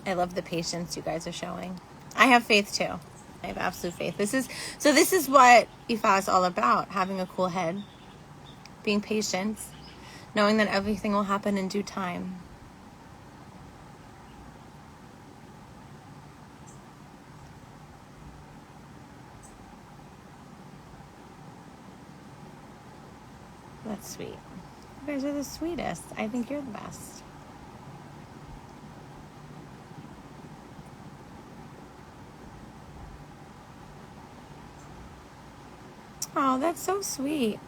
I love the patience you guys are showing. I have faith too. I have absolute faith. This is what Ifa is all about: having a cool head, being patient, knowing that everything will happen in due time. That's sweet. You guys are the sweetest. I think you're the best. Oh, that's so sweet.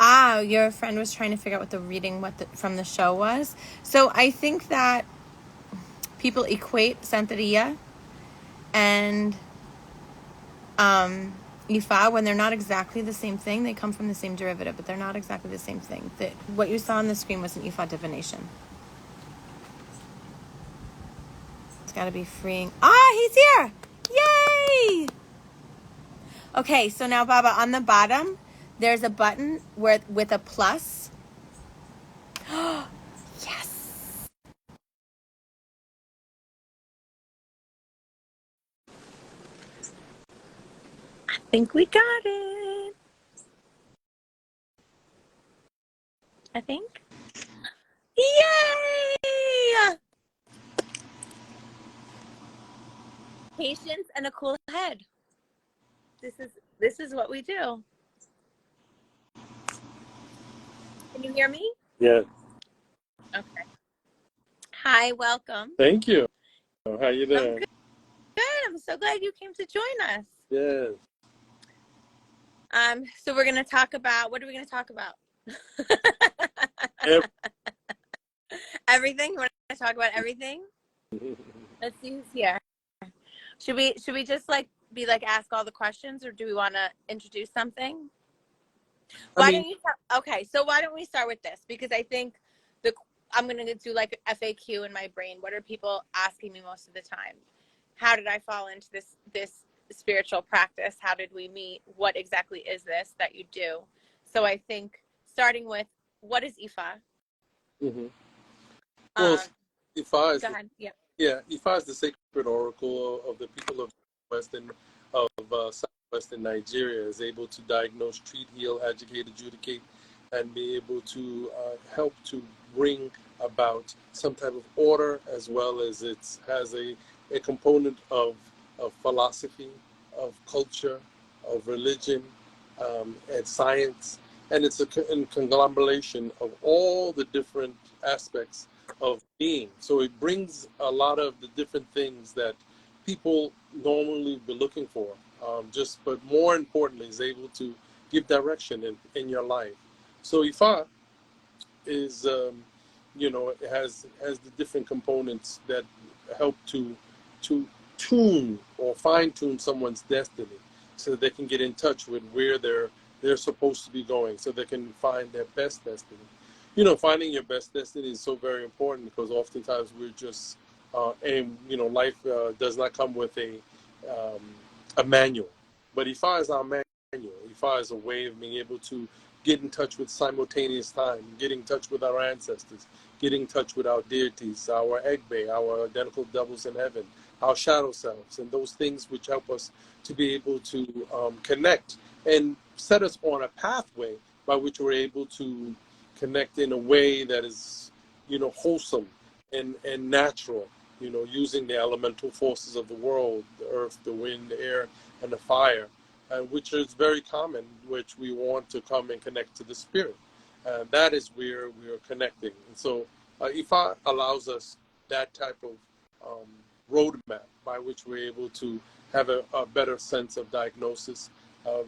Your friend was trying to figure out what the reading from the show was. So I think that people equate Santeria and Ifa when they're not exactly the same thing. They come from the same derivative, but they're not exactly the same thing. What you saw on the screen was an Ifa divination. It's got to be freeing. He's here! Yay! Okay, so now, Baba, on the bottom, there's a button with a plus. Yes! I think we got it. I think. Yay! Patience and a cool head. This is what we do. Can you hear me? Yeah. Okay. Hi, welcome. Thank you. How you doing? I'm good. I'm so glad you came to join us. Yes. So we're gonna talk about, what are we gonna talk about? Everything. You want to talk about everything? Let's see who's here. Should we just ask all the questions, or do we want to introduce something? Why don't we start with this, because I think I'm going to do like FAQ in my brain. What are people asking me most of the time? How did I fall into this spiritual practice? How did we meet? What exactly is this that you do? So I think starting with, what is Ifa? Mm-hmm. Well, Ifa is go ahead. Ifa is the sacred oracle of the people of southwestern Nigeria. Is able to diagnose, treat, heal, educate, adjudicate, and be able to help to bring about some type of order, as well as it has a component of philosophy, of culture, of religion, and science. And it's a conglomeration of all the different aspects of being. So it brings a lot of the different things that people normally be looking for. But more importantly, is able to give direction in your life. So Ifa is, it has the different components that help to tune or fine tune someone's destiny, so that they can get in touch with where they're supposed to be going, so they can find their best destiny. Finding your best destiny is so very important, because oftentimes we're just, life does not come with a manual. But Ifa is our manual. Ifa is a way of being able to get in touch with simultaneous time, get in touch with our ancestors, get in touch with our deities, our Egbe, our identical doubles in heaven, our shadow selves, and those things which help us to be able to connect and set us on a pathway by which we're able to connect in a way that is, wholesome and natural, using the elemental forces of the world, the earth, the wind, the air, and the fire, which is very common, which we want to come and connect to the spirit. That is where we are connecting. And so Ifa allows us that type of roadmap by which we're able to have a better sense of diagnosis, a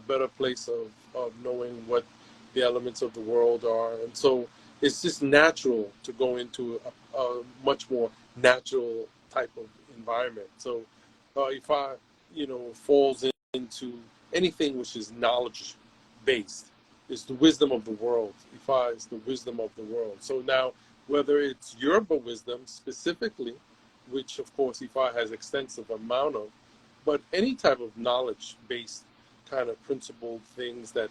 better place of knowing what the elements of the world are. And so it's just natural to go into a much more natural type of environment. So Ifa, falls into anything which is knowledge based. It's the wisdom of the world. Ifa is the wisdom of the world. So now, whether it's Yoruba wisdom specifically, which of course Ifa has extensive amount of, but any type of knowledge based kind of principled things that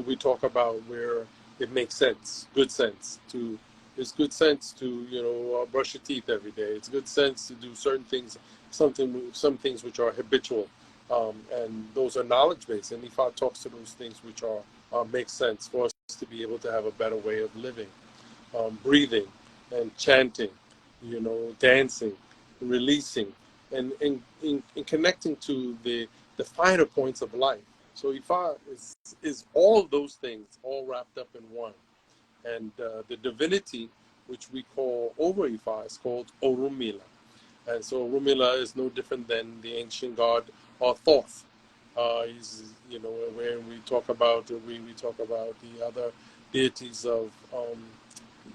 we talk about, where it makes sense, good sense, to it's good sense to, brush your teeth every day. It's good sense to do certain things, some things which are habitual, and those are knowledge based. And Ifa talks to those things which are make sense for us to be able to have a better way of living, breathing, and chanting, dancing, releasing, and connecting to the finer points of life. So Ifa is all of those things all wrapped up in one. And the divinity, which we call over Ifa, is called Orunmila. And so Orunmila is no different than the ancient god or Thoth. He's, when we talk about the other deities of,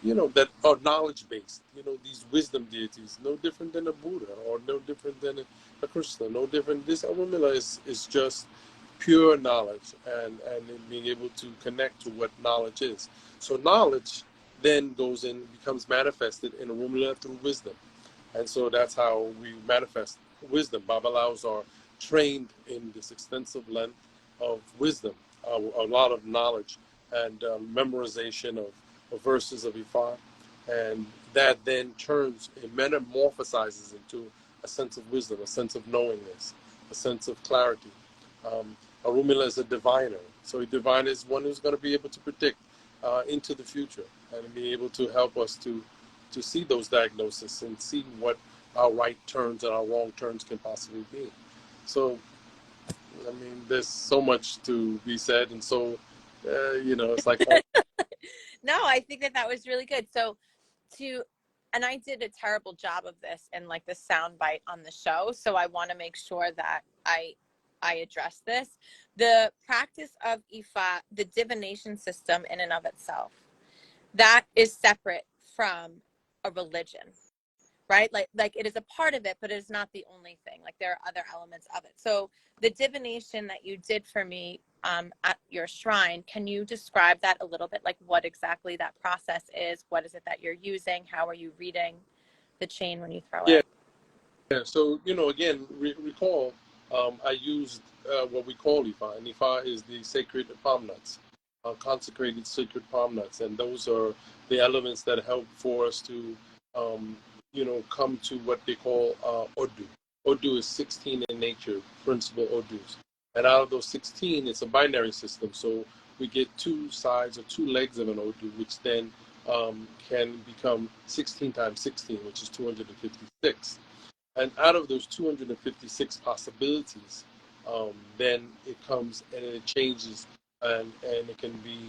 that are knowledge based, these wisdom deities, no different than a Buddha or no different than a Krishna, no different. This Orunmila is just pure knowledge and being able to connect to what knowledge is. So knowledge then goes in, becomes manifested in Orunmila through wisdom. And so that's how we manifest wisdom. Babalaos are trained in this extensive length of wisdom, a lot of knowledge and memorization of verses of Ifa. And that then turns, it metamorphosizes into a sense of wisdom, a sense of knowingness, a sense of clarity. Orunmila is a diviner. So a diviner is one who's going to be able to predict into the future and be able to help us to see those diagnoses and see what our right turns and our wrong turns can possibly be. So, I mean, there's so much to be said, and so, it's like... No, I think that was really good. So and I did a terrible job of this in like the sound bite on the show, so I want to make sure that I address this. The practice of Ifa, the divination system in and of itself, that is separate from a religion, right? Like it is a part of it, but it is not the only thing. Like there are other elements of it. So the divination that you did for me at your shrine, can you describe that a little bit? Like what exactly that process is? What is it that you're using? How are you reading the chain when you throw it? Yeah. So, again, recall, I used what we call Ifa, and Ifa is the sacred palm nuts, consecrated sacred palm nuts, and those are the elements that help for us to, come to what they call Odu. Odu is 16 in nature, principal Odus. And out of those 16, it's a binary system. So we get two sides or two legs of an Odu, which then can become 16 times 16, which is 256. And out of those 256 possibilities, then it comes and it changes, and it can be,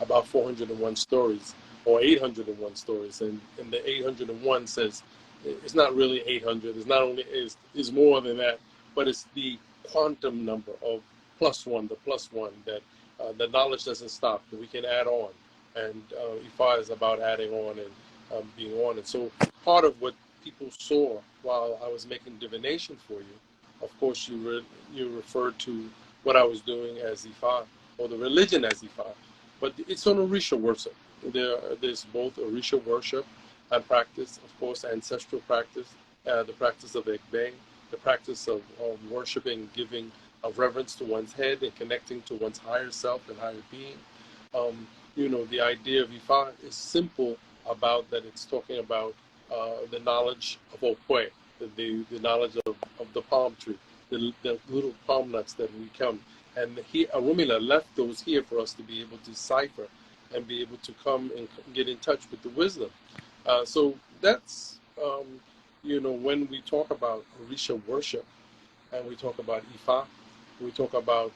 about 401 stories or 801 stories. And the 801 says it's not really 800. It's not only is more than that, but it's the quantum number of plus one, the plus one that the knowledge doesn't stop. That we can add on, and Ifa is about adding on and being on. And so part of what people saw while I was making divination for you, of course, you referred to what I was doing as Ifa, or the religion as Ifa, but it's on Orisha worship. There's both Orisha worship and practice, of course, ancestral practice, the practice of Egbe, the practice of worshiping, giving of reverence to one's head and connecting to one's higher self and higher being. The idea of Ifa is simple about that. It's talking about the knowledge of Okwe, the knowledge of the palm tree, the little palm nuts that we come. And Orunmila left those here for us to be able to decipher and be able to come and get in touch with the wisdom. So that's, when we talk about Orisha worship and we talk about Ifa, we talk about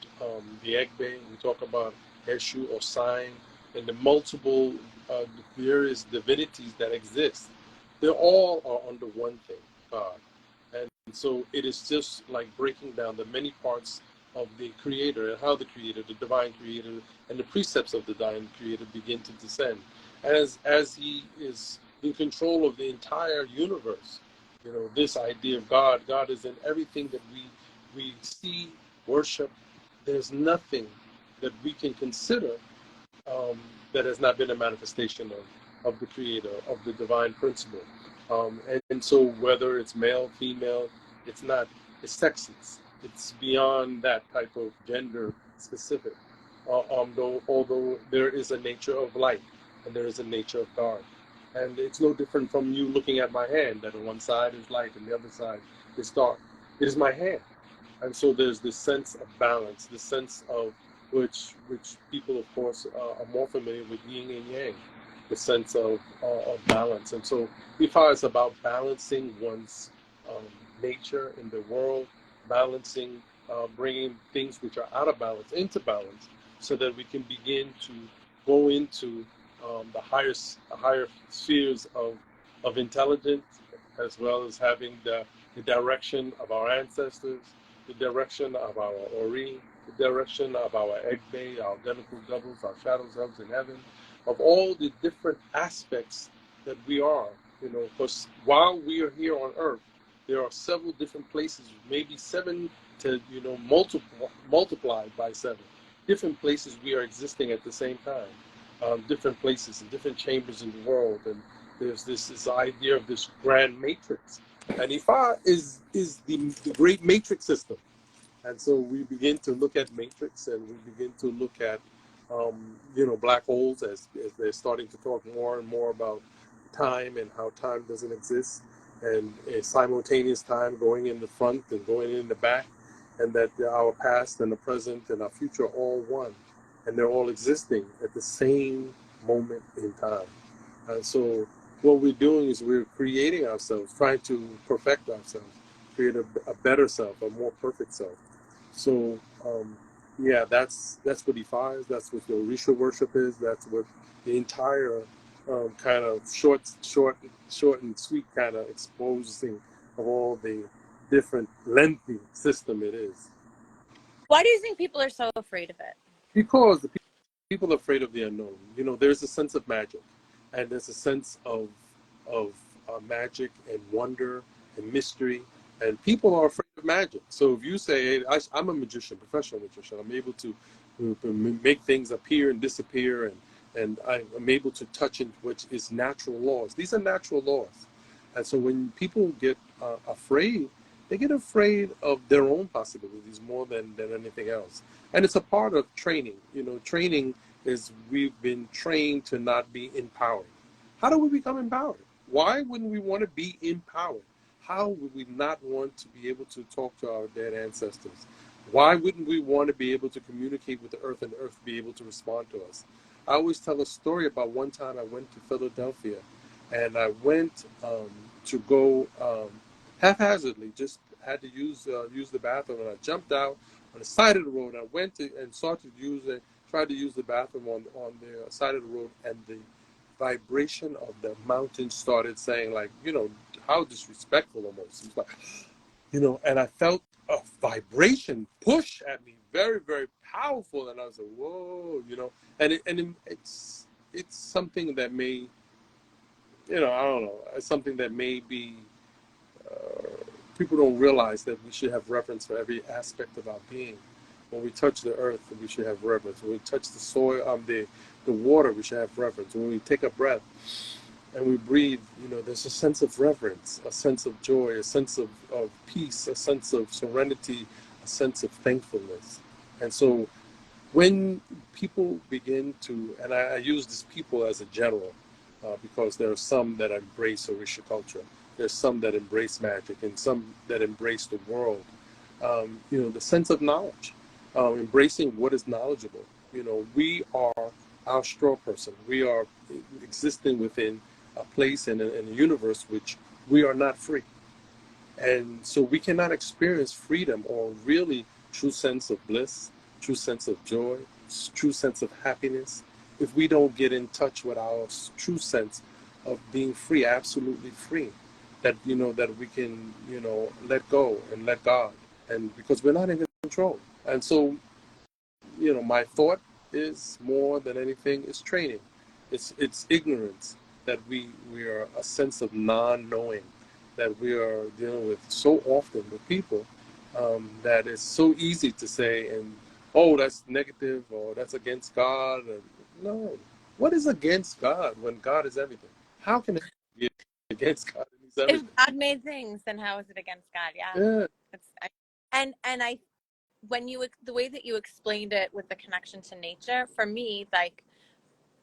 the Egbe, we talk about Eshu or sign, and the multiple various divinities that exist. They all are under one thing, God. And so it is just like breaking down the many parts of the Creator and how the Creator, the Divine Creator, and the precepts of the Divine Creator begin to descend. As He is in control of the entire universe, this idea of God is in everything that we see, worship. There's nothing that we can consider that has not been a manifestation of the Creator, of the divine principle. And so whether it's male, female, it's sexless. It's beyond that type of gender specific. Although there is a nature of light and there is a nature of dark. And it's no different from you looking at my hand, that on one side is light and the other side is dark. It is my hand. And so there's this sense of balance, this sense of which people, of course, are more familiar with yin and yang, the sense of balance. And so Ifa is about balancing one's nature in the world, balancing, bringing things which are out of balance into balance, so that we can begin to go into higher spheres of intelligence, as well as having the direction of our ancestors, the direction of our Ori, the direction of our Egbe, our identical doubles, our shadow selves in heaven, of all the different aspects that we are. Because while we are here on earth, there are several different places, maybe 7 to, multiplied by 7, different places we are existing at the same time, different places and different chambers in the world. And there's this idea of this grand matrix. And Ifa is the great matrix system. And so we begin to look at matrix, and we begin to look at, black holes, as they're starting to talk more and more about time and how time doesn't exist, and a simultaneous time going in the front and going in the back, and that our past and the present and our future are all one, and they're all existing at the same moment in time. And so what we're doing is we're creating ourselves, trying to perfect ourselves, create a better self, a more perfect self. So, that's what Ifa is. That's what the Orisha worship is. That's what the entire kind of short and sweet kind of exposing of all the different lengthy system it is. Why do you think people are so afraid of it? Because the people are afraid of the unknown. There's a sense of magic, and there's a sense of magic and wonder and mystery, and people are afraid of magic. So if you say, hey, I'm a magician, professional magician, I'm able to make things appear and disappear, and I'm able to touch in which is natural laws. These are natural laws. And so when people get afraid, they get afraid of their own possibilities more than anything else. And it's a part of training. Training is, we've been trained to not be empowered. How do we become empowered? Why wouldn't we want to be empowered? How would we not want to be able to talk to our dead ancestors? Why wouldn't we want to be able to communicate with the earth, and the earth be able to respond to us? I always tell a story about one time I went to Philadelphia, and I went to go haphazardly, just had to use the bathroom, and I jumped out on the side of the road. I went to and tried to use the bathroom on the side of the road, and the vibration of the mountain started saying, like, how disrespectful almost. It was like, and I felt a vibration push at me, very, very powerful, and I was like, whoa, and it's something that may, I don't know, it's something that may be, people don't realize that we should have reverence for every aspect of our being. When we touch the earth, we should have reverence. When we touch the soil, the water, we should have reverence. When we take a breath and we breathe, there's a sense of reverence, a sense of joy, a sense of peace, a sense of serenity, a sense of thankfulness. And so when people begin to, and I use this people as a general, because there are some that embrace Orisha culture. There's some that embrace magic, and some that embrace the world. The sense of knowledge, embracing what is knowledgeable. We are our straw person. We are existing within a place and a universe which we are not free. And so we cannot experience freedom or really true sense of bliss, true sense of joy, true sense of happiness, if we don't get in touch with our true sense of being free, absolutely free. That, that we can, let go and let God. And because we're not in control. And so, my thought is, more than anything, is training. It's ignorance, that we are a sense of non-knowing, that we are dealing with so often with people, that it's so easy to say, and oh, that's negative, or that's against God. And no, what is against God when God is everything? How can it be against God and He's everything? If God made things, then how is it against God? Yeah. And the way that you explained it with the connection to nature, for me, like,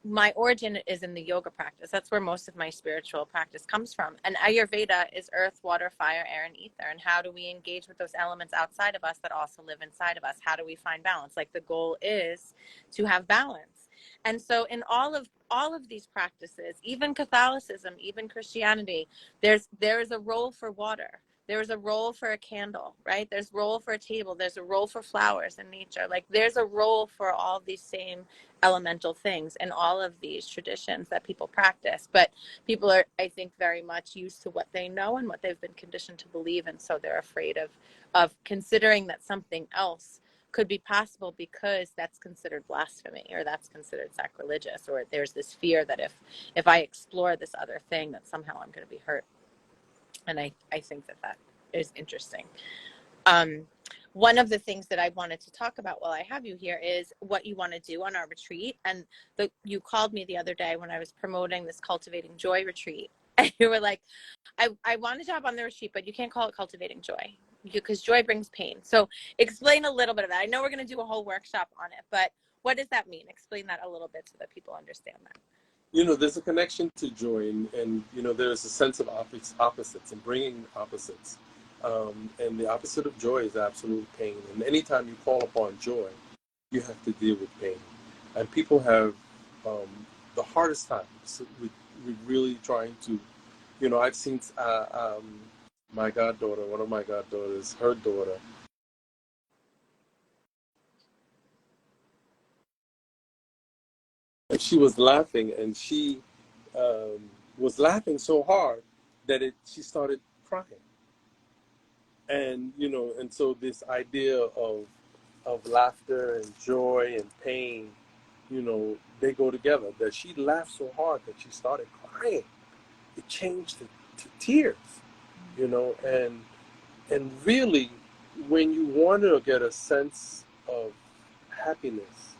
my origin is in the yoga practice. That's where most of my spiritual practice comes from. And Ayurveda is earth, water, fire, air, and ether. And how do we engage with those elements outside of us that also live inside of us? How do we find balance? Like, the goal is to have balance. And so in all of these practices, even Catholicism, even Christianity, there is a role for water. There's a role for a candle, right? There's a role for a table. There's a role for flowers in nature. Like, there's a role for all these same elemental things in all of these traditions that people practice. But people are, I think, very much used to what they know and what they've been conditioned to believe. And so they're afraid of considering that something else could be possible, because that's considered blasphemy, or that's considered sacrilegious, or there's this fear that if I explore this other thing, that somehow I'm going to be hurt. And I think that is interesting. One of the things that I wanted to talk about while I have you here is what you want to do on our retreat. And you called me the other day when I was promoting this Cultivating Joy retreat. And you were like, I want a job on the retreat, but you can't call it Cultivating Joy, because joy brings pain. So explain a little bit of that. I know we're going to do a whole workshop on it, but what does that mean? Explain that a little bit so that people understand that. There's a connection to joy, and there's a sense of opposites and bringing opposites. And the opposite of joy is absolute pain. And anytime you call upon joy, you have to deal with pain. And people have the hardest time with really trying to, I've seen my goddaughter, one of my goddaughters, her daughter, and she was laughing, and she was laughing so hard that she started crying. And and so this idea of laughter and joy and pain, they go together. That she laughed so hard that she started crying. It changed to tears, and really, when you want to get a sense of happiness,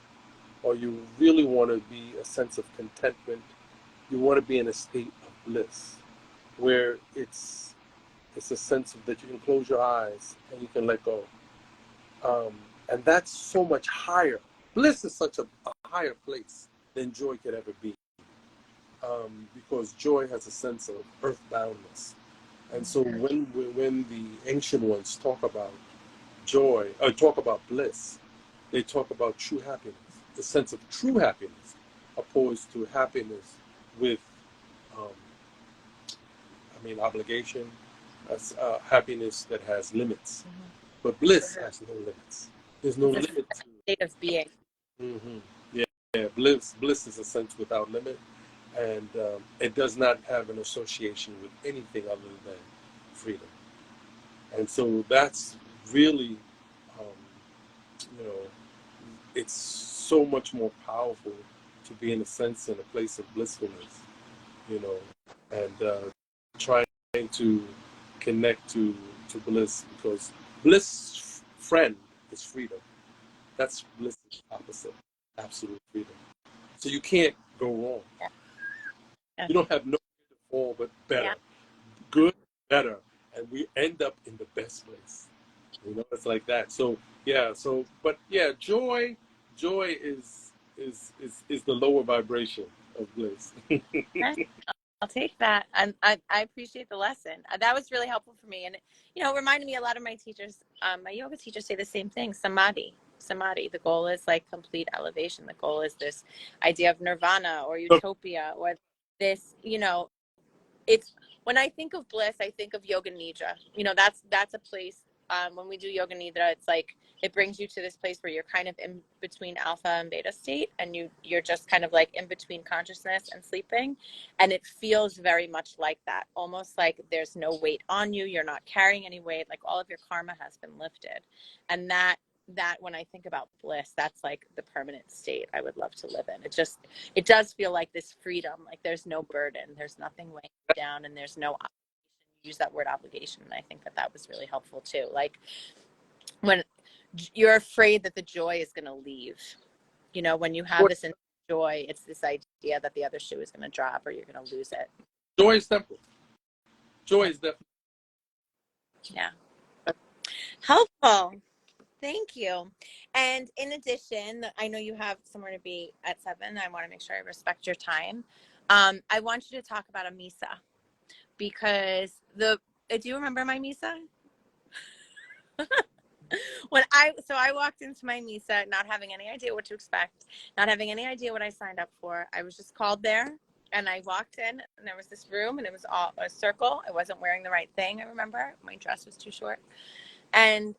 or you really want to be a sense of contentment, you want to be in a state of bliss, where it's a sense of that you can close your eyes and you can let go. And that's so much higher. Bliss is such a higher place than joy could ever be. Because joy has a sense of earthboundness. And so when the ancient ones talk about joy, or talk about bliss, they talk about true happiness, the sense of true happiness, opposed to happiness with, obligation, happiness that has limits. But bliss has no limits. There's no limit to state of being. Mm-hmm. Yeah. Bliss is a sense without limit, and it does not have an association with anything other than freedom. And so that's really, it's so much more powerful to be in a sense in a place of blissfulness, and trying to connect to bliss, because bliss friend is freedom. That's bliss's opposite, absolute freedom. So you can't go wrong. Yeah. You don't have no way to fall but better. Yeah. Good, better. And we end up in the best place. It's like that. So joy is the lower vibration of bliss. I'll take that. And I appreciate the lesson. That was really helpful for me. And, it reminded me, a lot of my teachers, my yoga teachers say the same thing, samadhi. The goal is like complete elevation. The goal is this idea of nirvana or utopia, or this, it's, when I think of bliss, I think of yoga nidra. That's a place, when we do yoga nidra, it's like, it brings you to this place where you're kind of in between alpha and beta state, and you're just kind of like in between consciousness and sleeping. And it feels very much like that, almost like there's no weight on you. You're not carrying any weight, like all of your karma has been lifted. And that when I think about bliss, that's like the permanent state I would love to live in. It does feel like this freedom, like there's no burden, there's nothing weighing you down, and there's no obligation. You use that word obligation, and I think that was really helpful too. Like, when you're afraid that the joy is going to leave, when you have this joy, it's this idea that the other shoe is going to drop or you're going to lose it. Joy is temporal. Joy is definitely. Yeah. Helpful. Thank you. And in addition, I know you have somewhere to be at 7. I want to make sure I respect your time. I want you to talk about a misa because do you remember my misa? I walked into my misa not having any idea what to expect, not having any idea what I signed up for. I was just called there and I walked in and there was this room and it was all a circle. I wasn't wearing the right thing. I remember my dress was too short and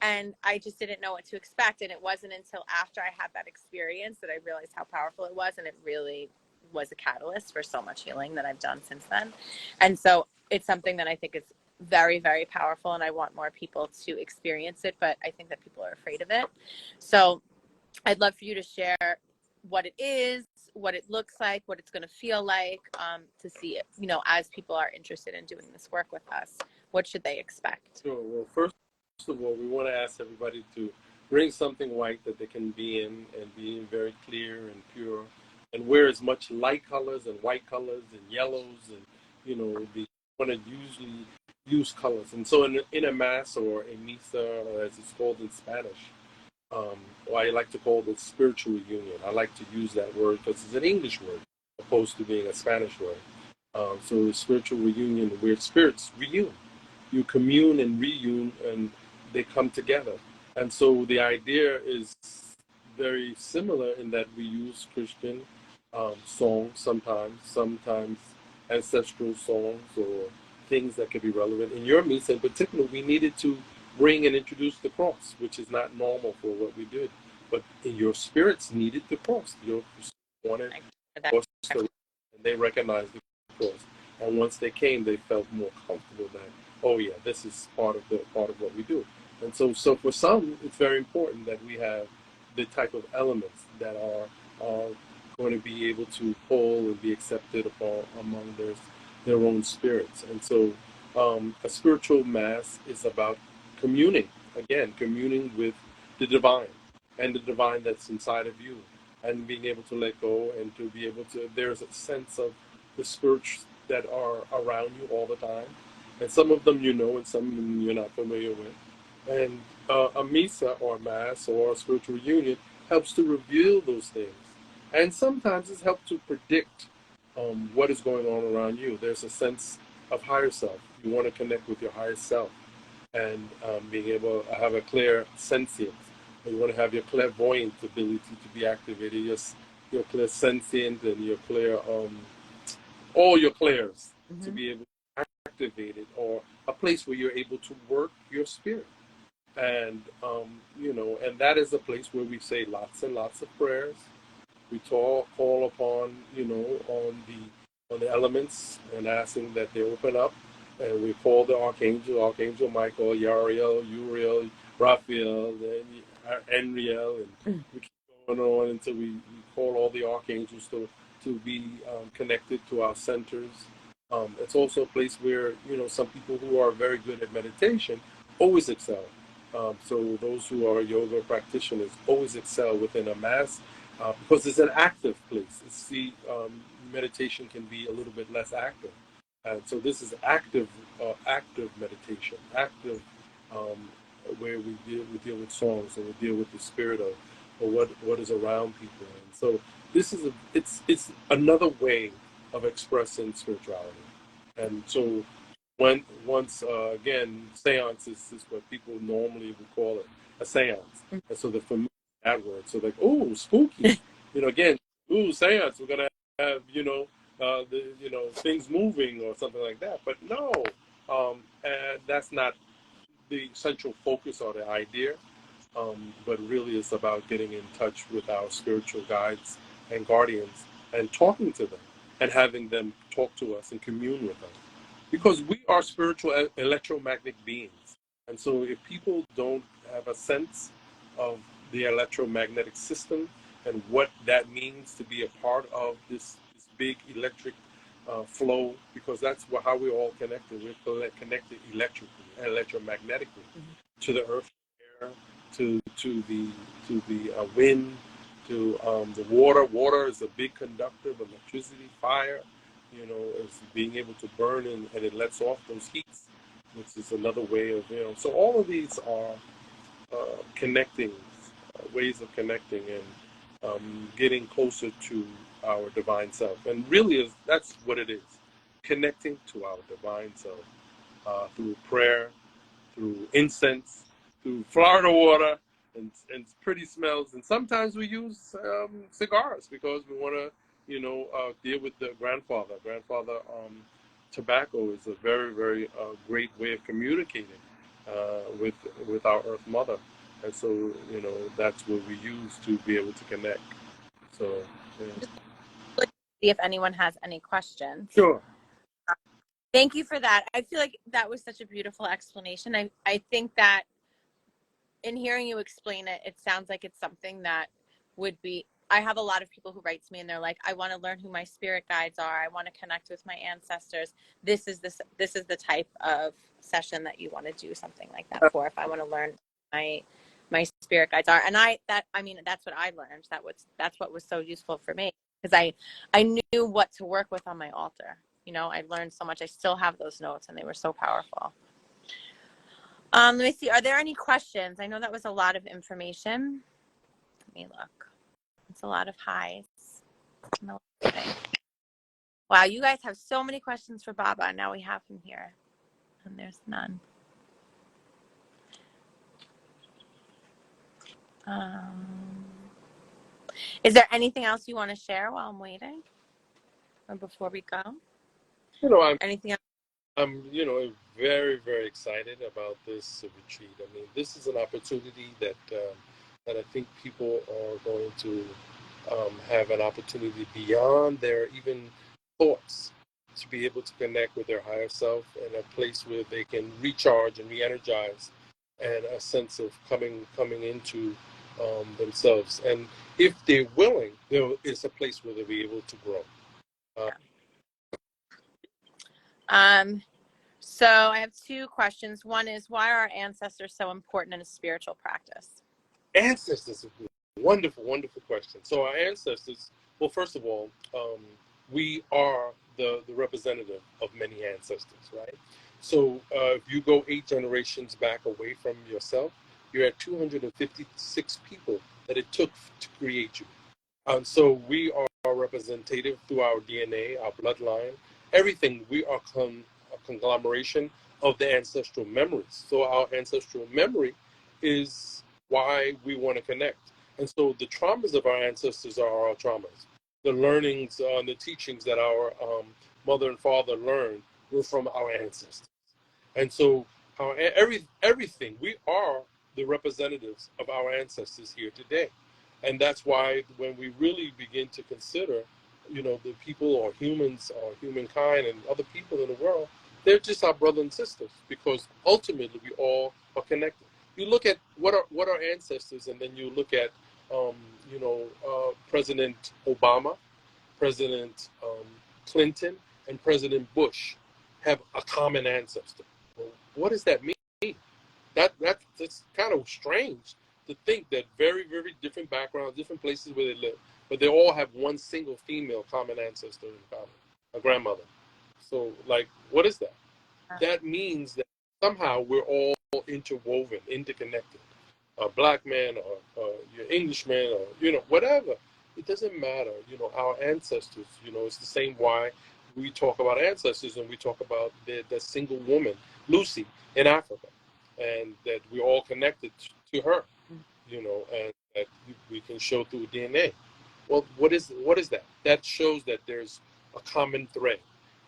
I just didn't know what to expect. And it wasn't until after I had that experience that I realized how powerful it was. And it really was a catalyst for so much healing that I've done since then. And so it's something that I think is very, very powerful. And I want more people to experience it, but I think that people are afraid of it. So I'd love for you to share what it is, what it looks like, what it's going to feel like, to see it, as people are interested in doing this work with us, what should they expect? Sure. Well, first of all, we want to ask everybody to bring something white that they can be in and be in very clear and pure, and wear as much light colors and white colors and yellows and we want to usually use colors. And so in a mass or a misa, as it's called in Spanish, or I like to call it spiritual reunion. I like to use that word because it's an English word opposed to being a Spanish word. So spiritual reunion, where spirits reune. You commune and reune, and they come together. And so the idea is very similar in that we use Christian songs sometimes ancestral songs or things that could be relevant. In your misa in particular, we needed to bring and introduce the cross, which is not normal for what we did. But in your spirits needed the cross. Your wanted the cross, and they recognized the cross. And once they came, they felt more comfortable that, oh yeah, this is part of what we do. And so for some, it's very important that we have the type of elements that are going to be able to pull and be accepted among their own spirits. And so a spiritual mass is about communing, again, communing with the divine and the divine that's inside of you, and being able to let go and to be able to, there's a sense of the spirits that are around you all the time. And some of them and some of them you're not familiar with. And a misa or a mass or a spiritual union helps to reveal those things. And sometimes it's helped to predict what is going on around you. There's a sense of higher self. You want to connect with your higher self and being able to have a clear sentience. You want to have your clairvoyant ability to be activated, your clear sentient and your clear, all your clairs to be able to activate it, or a place where you're able to work your spirit. And, and that is a place where we say lots and lots of prayers. We call upon, on the elements and asking that they open up. And we call the Archangel Michael, Yariel, Uriel, Raphael, Enriel, and we keep going on until we call all the archangels to be connected to our centers. It's also a place where, some people who are very good at meditation always excel. So those who are yoga practitioners always excel within a mass because it's an active place. Meditation can be a little bit less active. And so this is active meditation, active where we deal with songs and we deal with the spirit of what is around people. And so this is it's another way of expressing spirituality. And so again, seance is what people normally would call it, a seance. And so they're familiar with that word. So like, oh, spooky. Again, ooh, seance, we're going to have, things moving or something like that. But no, and that's not the central focus or the idea. But really it's about getting in touch with our spiritual guides and guardians and talking to them and having them talk to us and commune with us. Because we are spiritual electromagnetic beings. And so if people don't have a sense of the electromagnetic system and what that means to be a part of this big electric flow, because that's how we're all connected. We're connected electromagnetically to the earth, air, to the wind, to the water. Water is a big conductor of electricity. Fire, is being able to burn and it lets off those heats, which is another way of, so all of these are connecting, ways of connecting and getting closer to our divine self. And really, that's what it is, connecting to our divine self through prayer, through incense, through Florida water, and pretty smells. And sometimes we use cigars because we want to, deal with the grandfather. Tobacco is a very, very great way of communicating with our Earth Mother. And so, that's what we use to be able to connect. So, yeah. See if anyone has any questions. Sure. Thank you for that. I feel like that was such a beautiful explanation. I think that in hearing you explain it, it sounds like it's something that would be, I have a lot of people who write to me and they're like, I want to learn who my spirit guides are. I want to connect with my ancestors. This is the type of session that you want to do something like that for, if I want to learn my spirit guides are. And that's what I learned. That's what was so useful for me, because I knew what to work with on my altar. I learned so much. I still have those notes and they were so powerful. Let me see. Are there any questions? I know that was a lot of information. Let me look. It's a lot of highs. No, wow, you guys have so many questions for Baba. Now we have him here, and there's none. Is there anything else you want to share while I'm waiting, or before we go? Anything else? I'm, very, very excited about this retreat. I mean, this is an opportunity that I think people are going to have an opportunity beyond their even thoughts to be able to connect with their higher self in a place where they can recharge and re-energize, and a sense of coming into themselves. And if they're willing, it's a place where they'll be able to grow. So I have two questions. One is, why are our ancestors so important in a spiritual practice? Ancestors, wonderful, wonderful question. So our ancestors, well, first of all, we are the representative of many ancestors, right? So if you go 8 generations back away from yourself, you're at 256 people that it took to create you. So we are representative through our DNA, our bloodline, everything. We are a conglomeration of the ancestral memories. So our ancestral memory is why we want to connect. And so the traumas of our ancestors are our traumas. The learnings, the teachings that our mother and father learned were from our ancestors. And so everything, we are the representatives of our ancestors here today. And that's why when we really begin to consider, the people or humans or humankind and other people in the world, they're just our brothers and sisters, because ultimately we all are connected. You look at what are ancestors, and then you look at, President Obama, President Clinton, and President Bush have a common ancestor. Well, what does that mean? That's kind of strange to think that very, very different backgrounds, different places where they live, but they all have one single female common ancestor in common, a grandmother. So, what is that? That means that somehow we're all interwoven, interconnected. A black man or your Englishman or, whatever. It doesn't matter. Our ancestors, it's the same why we talk about ancestors and we talk about the single woman, Lucy, in Africa, and that we're all connected to her, and that we can show through DNA. Well, what is that? That shows that there's a common thread,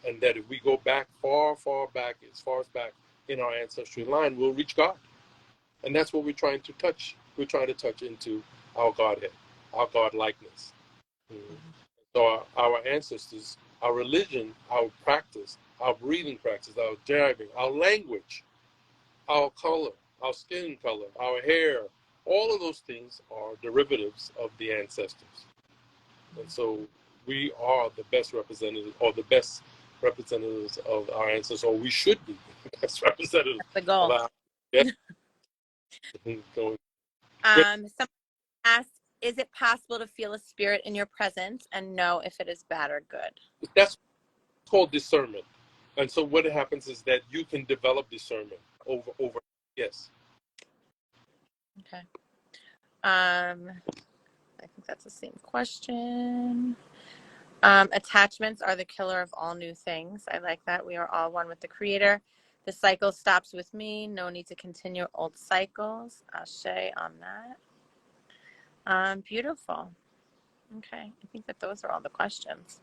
and that if we go back far, far back, as far as back in our ancestral line, we'll reach God. And that's what we're trying to touch. We're trying to touch into our Godhead, our God likeness. Mm-hmm. So our ancestors, our religion, our practice, our breathing practice, our driving, our language, our color, our skin color, our hair, all of those things are derivatives of the ancestors. And so we are the best representatives, or the best representatives of our ancestors, or we should be the best representatives. That's the goal. Of our, yeah. Someone asked, is it possible to feel a spirit in your presence and know if it is bad or good? That's called discernment. And so what happens is that you can develop discernment over. Yes. Okay. I think that's the same question. Attachments are the killer of all new things. I like that. We are all one with the creator. The cycle stops with me. No need to continue old cycles. Ashe on that. Beautiful. Okay. I think that those are all the questions.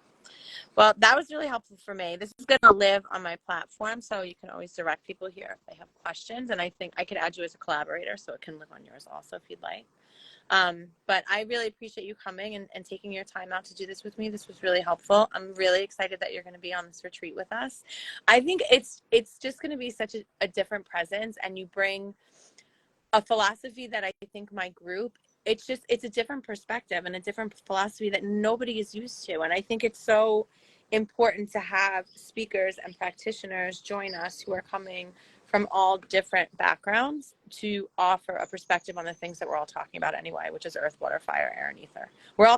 Well, that was really helpful for me. This is going to live on my platform, so you can always direct people here if they have questions. And I think I could add you as a collaborator, so it can live on yours also if you'd like. But I really appreciate you coming and taking your time out to do this with me. This was really helpful. I'm really excited that you're going to be on this retreat with us. I think it's just going to be such a different presence, and you bring a philosophy that I think my group, it's a different perspective and a different philosophy that nobody is used to. And I think it's so important to have speakers and practitioners join us who are coming from all different backgrounds to offer a perspective on the things that we're all talking about anyway, which is earth, water, fire, air, and ether.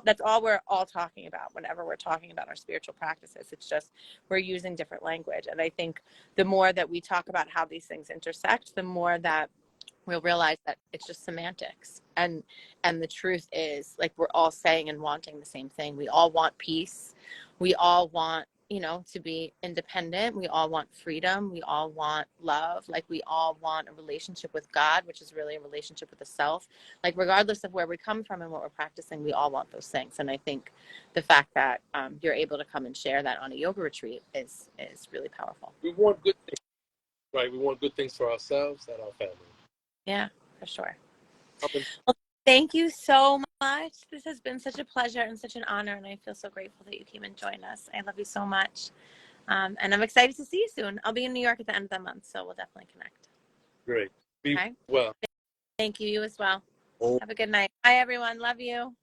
That's all we're all talking about whenever we're talking about our spiritual practices. It's just we're using different language. And I think the more that we talk about how these things intersect, the more that we'll realize that it's just semantics. And the truth is, like, we're all saying and wanting the same thing. We all want peace. We all want, to be independent. We all want freedom. We all want love. Like, we all want a relationship with God, which is really a relationship with the self. Like, regardless of where we come from and what we're practicing, we all want those things. And I think the fact that you're able to come and share that on a yoga retreat is really powerful. We want good things, right? We want good things for ourselves and our family. Yeah, for sure. Well, thank you so much. This has been such a pleasure and such an honor, and I feel so grateful that you came and joined us. I love you so much. And I'm excited to see you soon. I'll be in New York at the end of the month, so we'll definitely connect. Great. Be well. Thank you. You as well. Have a good night. Bye, everyone. Love you.